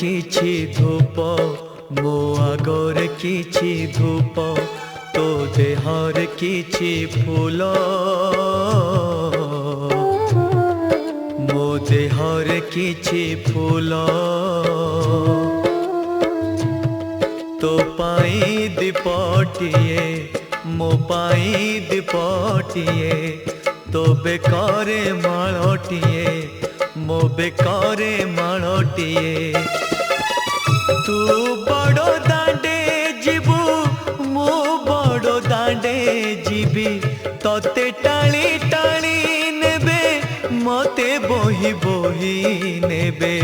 किछि धूप मो आगरे किछि धूप तो देहर किछि फूल मो देहर किछि फूल तो पाई दीपटिए मो पाई दीपटिए तो बेकारे माळटिए मो बेकारे माळटिए तू बड़ो दांडे जीवु मु बड़ो दांडे जीवी तोते टाली टाली नेबे मते बोही बोही नेबे।